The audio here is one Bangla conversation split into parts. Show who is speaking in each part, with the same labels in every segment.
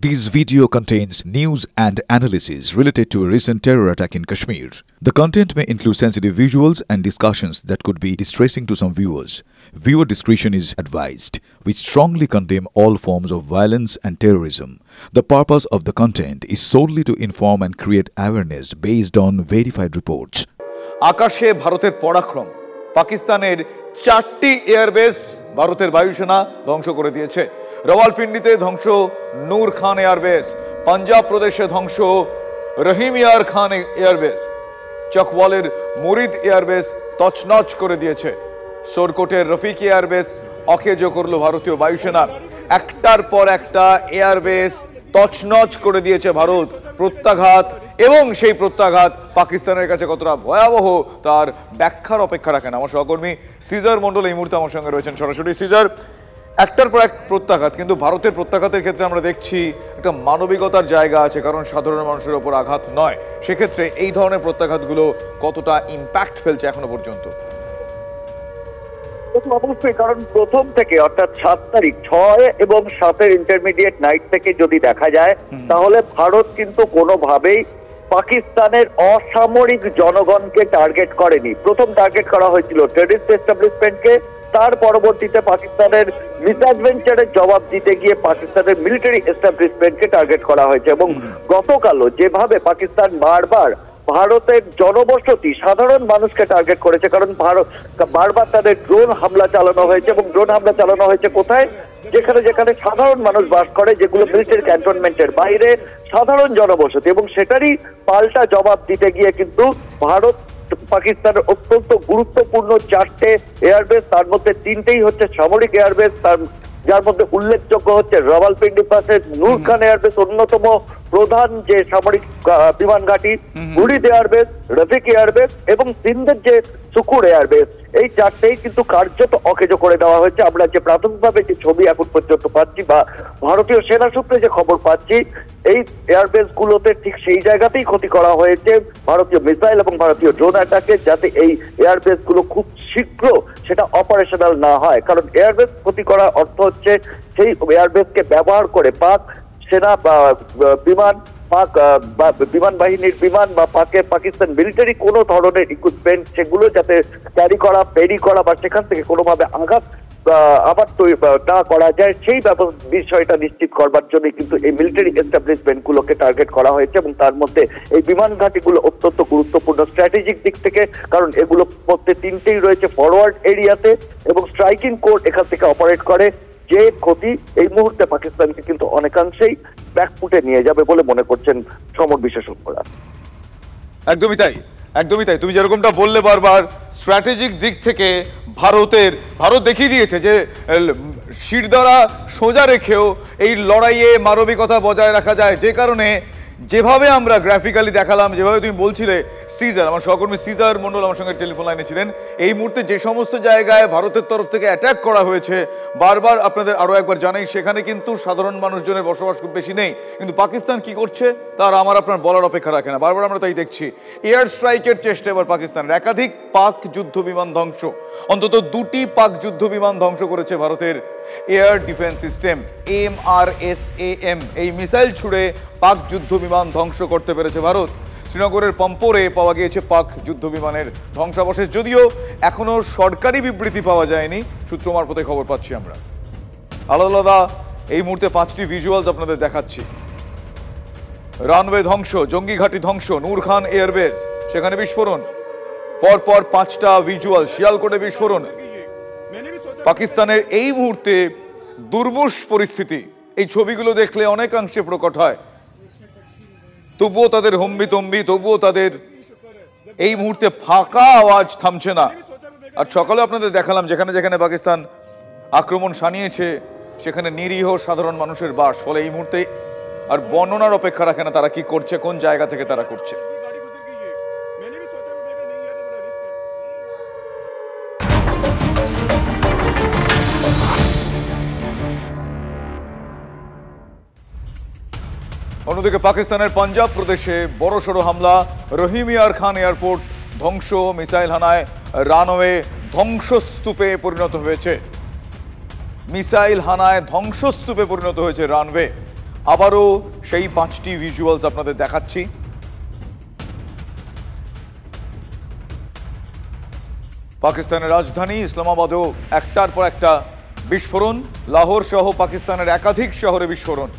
Speaker 1: This video contains news and analysis related to a recent terror attack in Kashmir. The content may include sensitive visuals and discussions that could be distressing to some viewers. Viewer discretion is advised. We strongly condemn all forms of violence and terrorism. The purpose of the content is solely to inform and create awareness based on verified reports.
Speaker 2: আকাশে ভারতের পরাক্রম পাকিস্তানের 4টি এয়ারবেস ভারতের বায়ুসেনা ধ্বংস করে দিয়েছে। রাওয়ালপিন্ডিতে ধ্বংস নূর খান এয়ারবেস, পাঞ্জাব প্রদেশে ধ্বংস রহিম ইয়ার খান এয়ারবেস, চকওয়ালের মুরিদ এয়ারবেস তছনছ করে দিয়েছে। সোরকোটের রফিক এয়ারবেস অকেজো করল ভারতীয় বায়ুসেনা। একটার পর একটা এয়ারবেস তছনছ করে দিয়েছে ভারত। প্রত্যাঘাত এবং সেই প্রত্যাঘাত পাকিস্তানের কাছে কতটা ভয়াবহ তার ব্যাখ্যার অপেক্ষা রাখেন আমার সহকর্মী সিজার মন্ডল এই মুহূর্তে আমার সঙ্গে রয়েছেন সরাসরি। সিজার, একটার পর এক প্রত্যাঘাত, কিন্তু ভারতের প্রত্যাঘাতের ক্ষেত্রে আমরা দেখছি একটা মানবিকতার জায়গা আছে, কারণ সাধারণ মানুষের ওপর আঘাত নয়। সেক্ষেত্রে এই ধরনের প্রত্যাঘাতগুলো কতটা ইম্প্যাক্ট ফেলছে এখনো পর্যন্ত?
Speaker 3: অবশ্যই, কারণ প্রথম থেকে অর্থাৎ 7 তারিখ 6 এবং 7-এর ইন্টারমিডিয়েট নাইট থেকে যদি দেখা যায় তাহলে ভারত কিন্তু কোনোভাবেই পাকিস্তানের অসামরিক জনগণকে টার্গেট করেনি। প্রথম টার্গেট করা হয়েছিল টেররিস্ট এস্টাবলিশমেন্টকে, তার পরবর্তীতে পাকিস্তানের মিসঅ্যাডভেঞ্চারের জবাব দিতে গিয়ে পাকিস্তানের মিলিটারি এস্টাবলিশমেন্টকে টার্গেট করা হয়েছে। এবং গতকালও যেভাবে পাকিস্তান বারবার ভারতের জনবসতি সাধারণ মানুষকে টার্গেট করেছে, কারণ ভারত বারবার তাদের ড্রোন হামলা চালানো হয়েছে এবং ড্রোন হামলা চালানো হয়েছে কোথায়? যেখানে যেখানে সাধারণ মানুষ বাস করে, যেগুলো মিলিটারি ক্যান্টনমেন্টের বাইরে সাধারণ জনবসতি, এবং সেটারই পাল্টা জবাব দিতে গিয়ে কিন্তু ভারত পাকিস্তানের অত্যন্ত গুরুত্বপূর্ণ 4টে এয়ারবেস, তার মধ্যে 3টেই হচ্ছে সামরিক এয়ারবেস, যার মধ্যে উল্লেখযোগ্য হচ্ছে রাওয়ালপিন্ডি পাশে নূর খান এয়ারবেস অন্যতম প্রধান যে সামরিক বিমান ঘাঁটি, মুরিদ এয়ারবেস, রফিক এয়ারবেস এবং সিন্ধের যে সুকুর এয়ারবেস, এই 4টেই কিন্তু কার্যত অকেজো করে দেওয়া হয়েছে। আমরা যে প্রাথমিকভাবে যে ছবি এখন পর্যন্ত পাচ্ছি বা ভারতীয় সেনা সূত্রে যে খবর পাচ্ছি, এই এয়ারবেস গুলোতে ঠিক সেই জায়গাতেই ক্ষতি করা হয়েছে ভারতীয় মিসাইল এবং ভারতীয় ড্রোন অ্যাটাকে, যাতে এই এয়ারবেস গুলো খুব শীঘ্র সেটা অপারেশনাল না হয়। কারণ এয়ারবেস ক্ষতি করার অর্থ হচ্ছে সেই এয়ারবেসকে ব্যবহার করে পাক সেনা বা বিমান, পাক বা বিমান বাহিনীর বিমান বা পাকিস্তান মিলিটারি কোনো ধরনের ইকুইপমেন্ট সেগুলো যাতে ক্যারি করা, পেরি করা বা সেখান থেকে কোনোভাবে আবার তৈরি না করা যায়, সেই বিষয়টা নিশ্চিত করবার জন্য কিন্তু এই মিলিটারি এস্টাবলিশমেন্ট গুলোকে টার্গেট করা হয়েছে। এবং তার মধ্যে এই বিমান ঘাঁটিগুলো অত্যন্ত গুরুত্বপূর্ণ স্ট্র্যাটেজিক দিক থেকে, কারণ এগুলো মধ্যে 3টেই রয়েছে ফরওয়ার্ড এরিয়াতে এবং স্ট্রাইকিং কোড এখান থেকে অপারেট করে। যে ক্ষতি এই মুহূর্তে পাকিস্তানকে কিন্তু অনেকাংশেই ব্যাকফুটে নিয়ে যাবে বলে মনে করছেন সমর বিশেষজ্ঞরা।
Speaker 2: একদমই তাই, একদমই তাই। তুমি যেরকমটা বললে বারবার, স্ট্র্যাটেজিক দিক থেকে ভারত দেখিয়ে দিয়েছে যে শিরদাঁড়া সোজা রেখেও এই লড়াইয়ে মানবিকতা বজায় রাখা যায়। যে কারণে যেভাবে আমরা গ্রাফিক্যালি দেখালাম, যেভাবে তুমি বলছিলে সিজার, আমার সহকর্মী সিজার মন্ডল আমার সঙ্গে টেলিফোন লাইনে ছিলেন, এই মুহূর্তে যে সমস্ত জায়গায় ভারতের তরফ থেকে অ্যাটাক করা হয়েছে বারবার আপনাদের আরও একবার জানাই, সেখানে কিন্তু সাধারণ মানুষজনের বসবাস খুব বেশি নেই। কিন্তু পাকিস্তান কি করছে তার আমার আপনার বলার অপেক্ষা রাখে না। বারবার আমরা তাই দেখছি এয়ার স্ট্রাইকের চেষ্টা এবার পাকিস্তানের। একাধিক পাক যুদ্ধ বিমান ধ্বংস, অন্তত 2টি পাক যুদ্ধ বিমান ধ্বংস করেছে ভারতের এয়ার ডিফেন্স সিস্টেম MRSAM। এই মিসাইল ছুড়ে পাক যুদ্ধ বিমান ধ্বংস করতে পেরেছে ভারত। শ্রীনগরের পম্পোরে পাওয়া গিয়েছে পাক যুদ্ধ বিমানের ধ্বংসাবশেষ, যদিও এখনো সরকারি বিবৃতি পাওয়া যায়নি, সূত্র মারফতে খবর পাচ্ছি আমরা। আলাদা এই মুহূর্তে 5টি ভিজুয়ালস আপনাদের দেখাচ্ছি। রানওয়ে ধ্বংস, জঙ্গি ঘাঁটি ধ্বংস, নূর খান এয়ারবেস সেখানে বিস্ফোরণ, পরপর 5টা ভিজুয়াল, শিয়ালকোটে বিস্ফোরণ। পাকিস্তানের এই মুহূর্তে দুর্মুষ পরিস্থিতি, এই ছবিগুলো দেখলে অনেকাংশে প্রকট হয়। তবুও তাদের হম্বিতম্বি, তবুও তাদের এই মুহূর্তে ফাঁকা আওয়াজ থামছে না। আর সকালে আপনাদের দেখালাম যেখানে যেখানে পাকিস্তান আক্রমণ শানিয়েছে সেখানে নিরীহ সাধারণ মানুষের বাস। ফলে এই মুহূর্তে আর বর্ণনার অপেক্ষা রাখে না তারা কি করছে, কোন জায়গা থেকে তারা করছে। অন্যদিকে পাকিস্তানের পাঞ্জাব প্রদেশে বড়সড় হামলা, রহিম ইয়ার খান এয়ারপোর্ট ধ্বংস, মিসাইল হানায় রানওয়ে ধ্বংসস্তূপে পরিণত হয়েছে। মিসাইল হানায় ধ্বংসস্তূপে পরিণত হয়েছে রানওয়ে। আবারও সেই 5টি ভিজুয়ালস আপনাদের দেখাচ্ছি। পাকিস্তানের রাজধানী ইসলামাবাদেও একটার পর একটা বিস্ফোরণ, লাহোর সহ পাকিস্তানের একাধিক শহরে বিস্ফোরণ।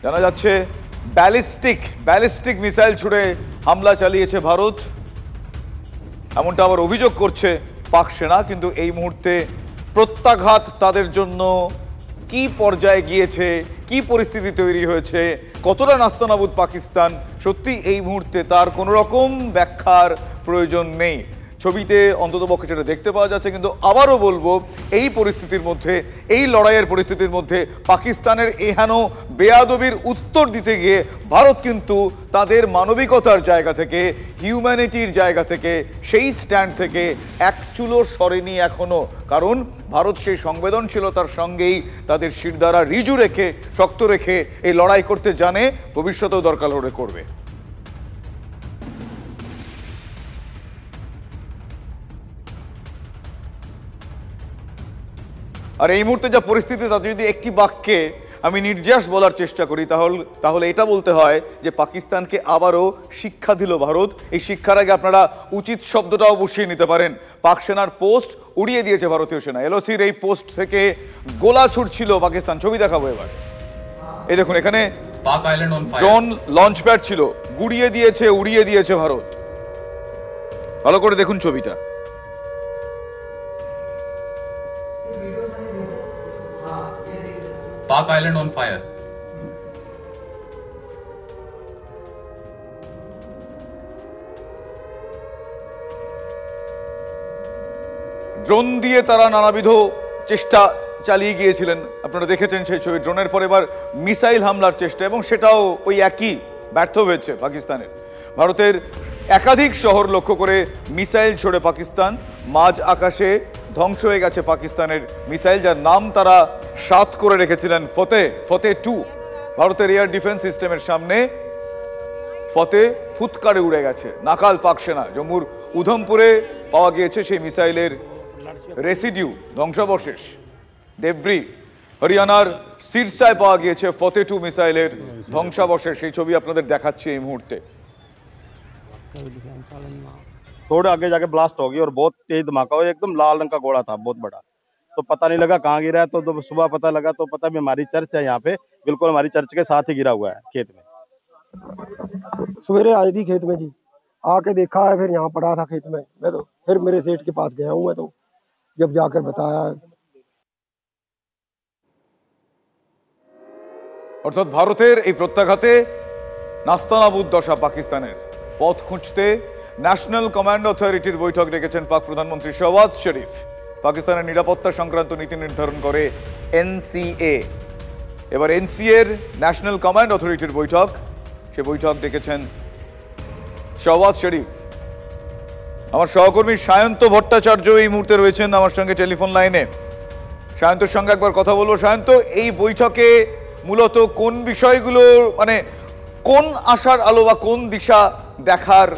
Speaker 2: জানা যাচ্ছে ব্যালিস্টিক মিসাইল ছুড়ে হামলা চালিয়েছে ভারত, এমনটা আবার অভিযোগ করছে পাক সেনা। কিন্তু এই মুহূর্তে প্রত্যাঘাত তাদের জন্য কি পর্যায়ে গিয়েছে, কি পরিস্থিতি তৈরি হয়েছে, কতটা নাস্তানাবুদ পাকিস্তান, সত্যি এই মুহূর্তে তার কোনো রকম ব্যাখ্যার প্রয়োজন নেই। ছবিতে অন্ততপক্ষে সেটা দেখতে পাওয়া যাচ্ছে। কিন্তু আবারও বলবো, এই পরিস্থিতির মধ্যে, এই লড়াইয়ের পরিস্থিতির মধ্যে পাকিস্তানের এহেন বেয়াদবির উত্তর দিতে গিয়ে ভারত কিন্তু তাদের মানবিকতার জায়গা থেকে, হিউম্যানিটির জায়গা থেকে, সেই স্ট্যান্ড থেকে এক চুলো সরেনি এখনো। কারণ ভারত সেই সংবেদনশীলতার সঙ্গেই তাদের শিরদাঁড়া রিজু রেখে, শক্ত রেখে এই লড়াই করতে জানে, ভবিষ্যতেও দরকার হলে করবে। আর এই মুহূর্তে যা পরিস্থিতি, তাতে যদি একটি বাক্যে আমি নির্যাস বলার চেষ্টা করি, তাহলে এটা বলতে হয় যে পাকিস্তানকে আবারও শিক্ষা দিল ভারত। এই শিক্ষার আগে আপনারা উচিত শব্দটাও বসিয়ে নিতে পারেন। পাক সেনার পোস্ট উড়িয়ে দিয়েছে ভারতীয় সেনা। এলওসির এই পোস্ট থেকে গোলা ছুটছিল পাকিস্তান। ছবি দেখাবো এবার। এই দেখুন, এখানে ড্রোন লঞ্চ প্যাড ছিল, উড়িয়ে দিয়েছে ভারত। ভালো করে দেখুন ছবিটা।
Speaker 4: Park Island on fire.
Speaker 2: Drone দিয়ে তারা নানাবিধ চেষ্টা চালিয়ে গিয়েছিলেন, আপনারা দেখেছেন সেই ছবি। ড্রোনের পর এবার মিসাইল হামলার চেষ্টা, এবং সেটাও ওই একই, ব্যর্থ হয়েছে পাকিস্তানের। ভারতের একাধিক শহর লক্ষ্য করে মিসাইল ছোড়ে পাকিস্তান। মাঝ আকাশে ধ্বংস হয়ে গেছে পাকিস্তানের মিসাইল, যার নাম তারা 7 করে রেখেছিলেন ফতে 2। ভারতের এয়ার ডিফেন্স সিস্টেমের সামনে ফতে ফুৎকারে উড়ে গেছে নাকাল পাক সেনা। জম্মুর উধমপুরে পাওয়া গিয়েছে সেই মিসাইলের রেসিডিউ, ধ্বংসাবশেষ, ডেব্রি। হরিয়ানার সিরসায় পাওয়া গিয়েছে ফতে 2 মিসাইলের ধ্বংসাবশেষ। সেই ছবি আপনাদের দেখাচ্ছি এই মুহূর্তে।
Speaker 5: थोड़ा आगे जाके ब्लास्ट हो गई और बहुत तेज धमाका हुआ, एकदम लाल रंग का गोला था, बहुत बड़ा। तो पता नहीं लगा कहाँ गिरा है। तो जब सुबह पता लगा तो पता भी हमारी चर्च है यहाँ पे, बिल्कुल हमारी चर्च के साथ ही गिरा हुआ है खेत में।
Speaker 6: सवेरे आई थी खेत में जी, आके देखा है, फिर यहाँ पड़ा था खेत में। मैं तो फिर मेरे सेठ के पास गया हूँ, मैं तो जब जाकर बताया।
Speaker 2: অর্থাৎ ভারতের এই প্রত্যাঘাতে নাস্তানাবুদ দশা পাকিস্তানের। পথ খুঁজতে ন্যাশনাল কমান্ড অথরিটির বৈঠক ডেকেছেন পাক প্রধানমন্ত্রী শাহবাজ শরীফ। পাকিস্তানের নিরাপত্তা সংক্রান্ত নীতি নির্ধারণ করে এনসিএ। এবার এনসিএর ন্যাশনাল কমান্ড অথরিটির বৈঠক, সে বৈঠক ডেকেছেন শাহবাজ শরীফ। আমার সহকর্মী সায়ন্ত ভট্টাচার্য এই মুহূর্তে রয়েছেন আমার সঙ্গে টেলিফোন লাইনে। সায়ন্তর সঙ্গে একবার কথা বলবো। সায়ন্ত, এই বৈঠকে মূলত কোন বিষয়গুলো, মানে কোন আশার আলো বা কোন দিশা দেখার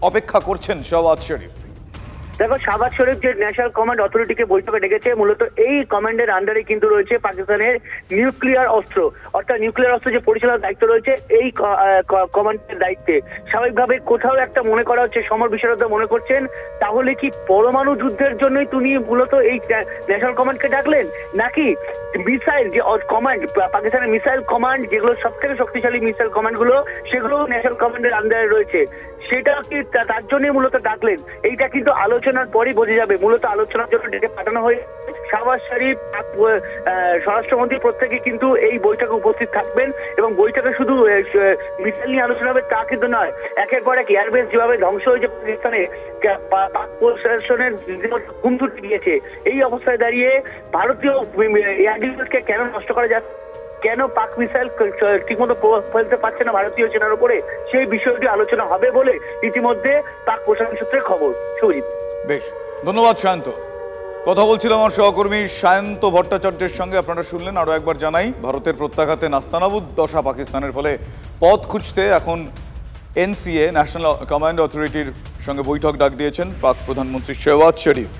Speaker 2: অপেক্ষা করছেন শাহবাজ শরীফ?
Speaker 7: দেখো, শাহবাজ শরীফ যে ন্যাশনাল কমান্ড অথরিটিকে বৈঠকে ডেকেছে, মূলত এই কমান্ডের আন্ডারে কিন্তু রয়েছে পাকিস্তানের নিউক্লিয়ার অস্ত্র, অর্থাৎ নিউক্লিয়ার অস্ত্র যে পরিচালনার দায়িত্ব রয়েছে এই কমান্ডের দায়িত্বে। স্বাভাবিকভাবে কোথাও একটা মনে করা হচ্ছে, সমর বিশারদরা মনে করছেন, তাহলে কি পরমাণু যুদ্ধের জন্যই তিনি মূলত এই ন্যাশনাল কমান্ডকে ডাকলেন, নাকি মিসাইল যে কমান্ড, পাকিস্তানের মিসাইল কমান্ড যেগুলো সব থেকে শক্তিশালী মিসাইল কমান্ড গুলো, সেগুলো ন্যাশনাল কমান্ডের আন্ডারে রয়েছে, সেটা কি তার জন্যই মূলত ডাকলেন? এইটা কিন্তু আলোচনার পরই বোঝা যাবে। মূলত আলোচনার জন্য ডেকে পাঠানো হয়ে শাহবাজ শরীফ, স্বরাষ্ট্রমন্ত্রী প্রত্যেকে কিন্তু এই বৈঠকে উপস্থিত থাকবেন। এবং বৈঠকে শুধু মিসাইল নিয়ে আলোচনা হবে তা কিন্তু নয়। একের পর এক এয়ারবেস যেভাবে ধ্বংস হয়েছে পাকিস্তানে, পাক প্রশাসনের ঘুম ছুটে গিয়েছে, এই অবস্থায় দাঁড়িয়ে ভারতীয় এয়ার ডিফেন্সকে কেন নষ্ট করা যাচ্ছে, কেন পাক মিসাইল ঠিকমতো ফেলতে পারছে না ভারতীয় সেনার উপরে, সেই বিষয়টি আলোচনা হবে বলে ইতিমধ্যে পাক প্রশাসন সূত্রে খবর। সুজিত,
Speaker 2: বেশ, ধন্যবাদ সায়ন্ত। কথা বলছিলাম আমার সহকর্মী সায়ন্ত ভট্টাচার্যের সঙ্গে। আপনারা শুনলেন। আরও একবার জানাই, ভারতের প্রত্যাঘাতে নাস্তানাবুদ দশা পাকিস্তানের, ফলে পথ খুঁজতে এখন এনসিএ ন্যাশনাল কমান্ড অথরিটির সঙ্গে বৈঠক ডাক দিয়েছেন পাক প্রধানমন্ত্রী শাহবাজ শরীফ।